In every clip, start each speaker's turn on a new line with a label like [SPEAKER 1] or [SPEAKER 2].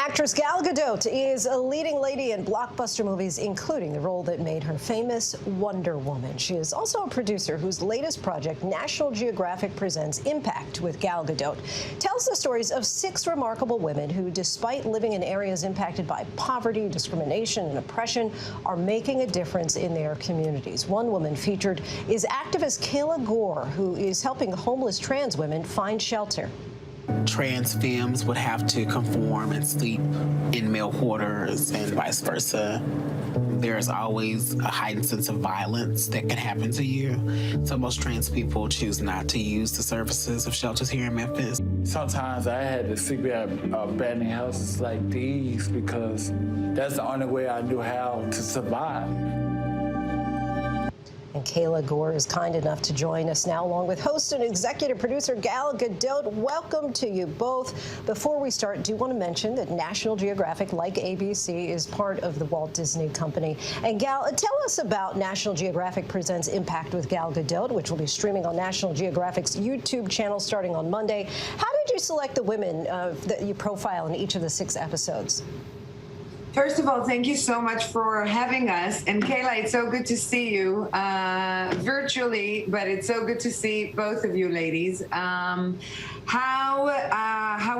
[SPEAKER 1] Actress Gal Gadot is a leading lady in blockbuster movies, including the role that made her famous, Wonder Woman. She is also a producer whose latest project, National Geographic Presents Impact with Gal Gadot, tells the stories of 6 remarkable women who, despite living in areas impacted by poverty, discrimination, and oppression, are making a difference in their communities. One woman featured is activist Kayla Gore, who is helping homeless trans women find shelter.
[SPEAKER 2] Trans femmes would have to conform and sleep in male quarters and vice versa. There's always a heightened sense of violence that can happen to you. So most trans people choose not to use the services of shelters here in Memphis.
[SPEAKER 3] Sometimes I had to sleep at abandoned houses like these because that's the only way I knew how to survive.
[SPEAKER 1] And Kayla Gore is kind enough to join us now, along with host and executive producer Gal Gadot. Welcome to you both. Before we start, I do want to mention that National Geographic, like ABC, is part of the Walt Disney Company. And Gal, tell us about National Geographic Presents Impact with Gal Gadot, which will be streaming on National Geographic's YouTube channel starting on Monday. How did you select the women that you profile in each of the 6 episodes?
[SPEAKER 4] First of all, thank you so much for having us. And Kayla, it's so good to see you virtually, but it's so good to see both of you ladies. How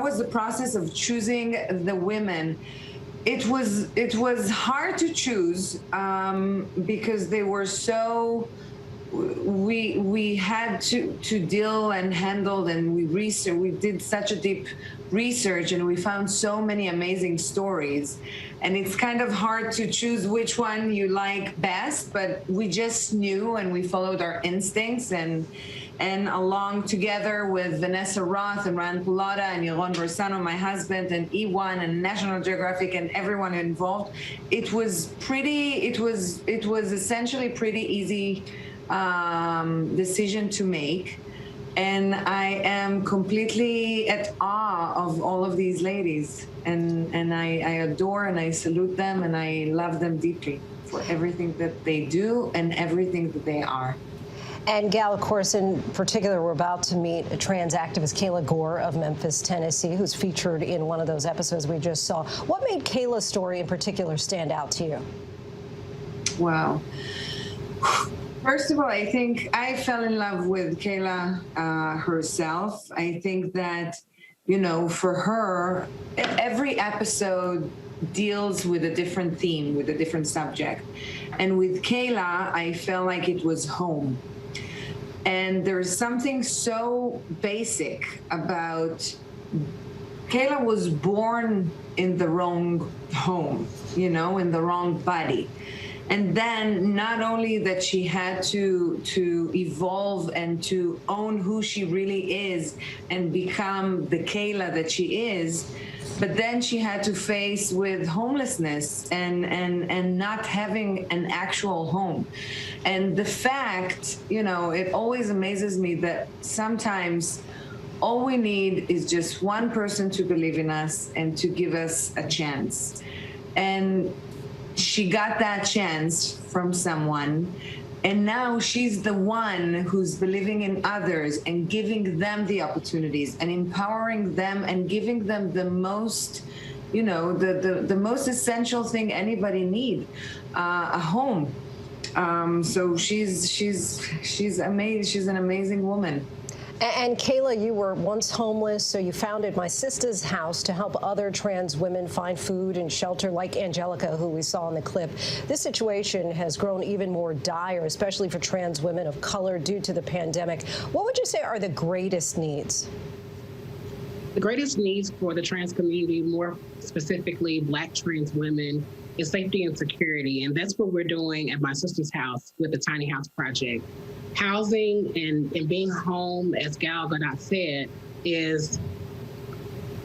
[SPEAKER 4] was the process of choosing the women? It was hard to choose because they were so. We had to deal and handle, and we did such a deep research, and we found so many amazing stories. And it's kind of hard to choose which one you like best, but we just knew, and we followed our instincts, and along together with Vanessa Roth and Ryan Pulata and Yaron Bersano, my husband, and E1 and National Geographic and everyone involved, it was essentially pretty easy decision to make. And I am completely at awe of all of these ladies, and I adore and I salute them, and I love them deeply for everything that they do and everything that they are.
[SPEAKER 1] And Gal, of course, in particular, we're about to meet a trans activist, Kayla Gore of Memphis, Tennessee, who's featured in one of those episodes we just saw. What made Kayla's story in particular stand out to you?
[SPEAKER 4] Wow. First of all, I think I fell in love with Kayla herself. I think that, for her, every episode deals with a different theme, with a different subject. And with Kayla, I felt like it was home. And there's something so basic about Kayla was born in the wrong home, in the wrong body. And then not only that she had to evolve and to own who she really is and become the Kayla that she is, but then she had to face with homelessness and not having an actual home. And the fact, it always amazes me that sometimes all we need is just one person to believe in us and to give us a chance. And she got that chance from someone, and now she's the one who's believing in others and giving them the opportunities and empowering them and giving them the most, the most essential thing anybody need, a home. So she's amazing. She's an amazing woman.
[SPEAKER 1] And Kayla, you were once homeless, so you founded My Sistah's House to help other trans women find food and shelter, like Angelica, who we saw in the clip. This situation has grown even more dire, especially for trans women of color due to the pandemic. What would you say are the greatest needs?
[SPEAKER 5] The greatest needs for the trans community, more specifically Black trans women, is safety and security. And that's what we're doing at My Sistah's House with the Tiny House Project. Housing and being home, as Gal Gadot said, is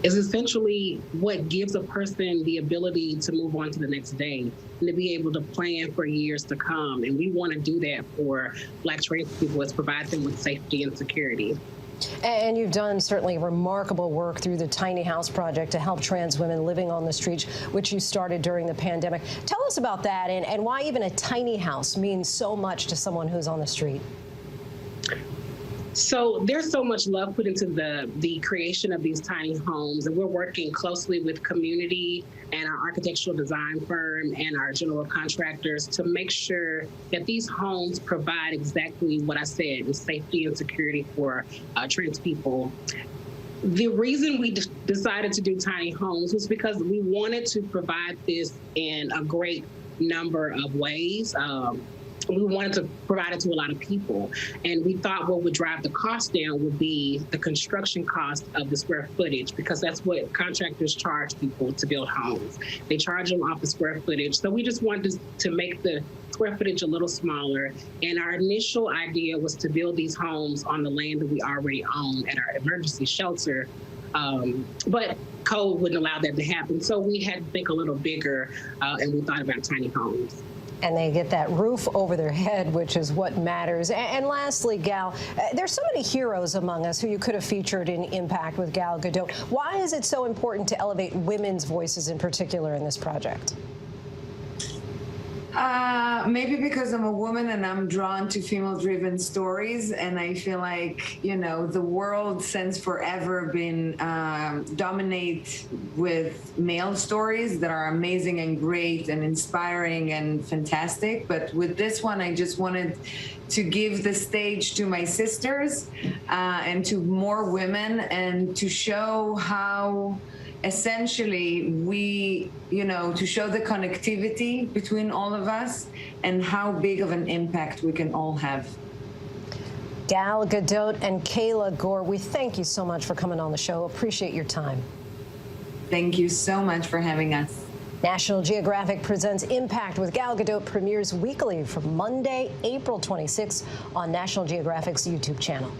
[SPEAKER 5] essentially what gives a person the ability to move on to the next day and to be able to plan for years to come. And we want to do that for Black trans people, is provide them with safety and security.
[SPEAKER 1] And you've done certainly remarkable work through the Tiny House Project to help trans women living on the streets, which you started during the pandemic. Tell us about that and why even a tiny house means so much to someone who's on the street.
[SPEAKER 5] So there's so much love put into the creation of these tiny homes, and we're working closely with community and our architectural design firm and our general contractors to make sure that these homes provide exactly what I said, the safety and security for trans people. The reason we decided to do tiny homes was because we wanted to provide this in a great number of ways. We wanted to provide it to a lot of people. And we thought what would drive the cost down would be the construction cost of the square footage, because that's what contractors charge people to build homes. They charge them off the square footage. So we just wanted to make the square footage a little smaller. And our initial idea was to build these homes on the land that we already own at our emergency shelter. But code wouldn't allow that to happen. So we had to think a little bigger, and we thought about tiny homes.
[SPEAKER 1] And they get that roof over their head, which is what matters. And lastly, Gal, there's so many heroes among us who you could have featured in Impact with Gal Gadot. Why is it so important to elevate women's voices in particular in this project?
[SPEAKER 4] Maybe because I'm a woman and I'm drawn to female-driven stories, and I feel like, you know, the world since forever been dominate with male stories that are amazing and great and inspiring and fantastic. But with this one, I just wanted to give the stage to my sisters and to more women, and to show how essentially we, you know, to show the connectivity between all of us and how big of an impact we can all have.
[SPEAKER 1] Gal Gadot and Kayla Gore, we thank you so much for coming on the show. Appreciate your time.
[SPEAKER 4] Thank you so much for having us.
[SPEAKER 1] National Geographic Presents Impact with Gal Gadot premieres weekly from Monday, April 26th on National Geographic's YouTube channel.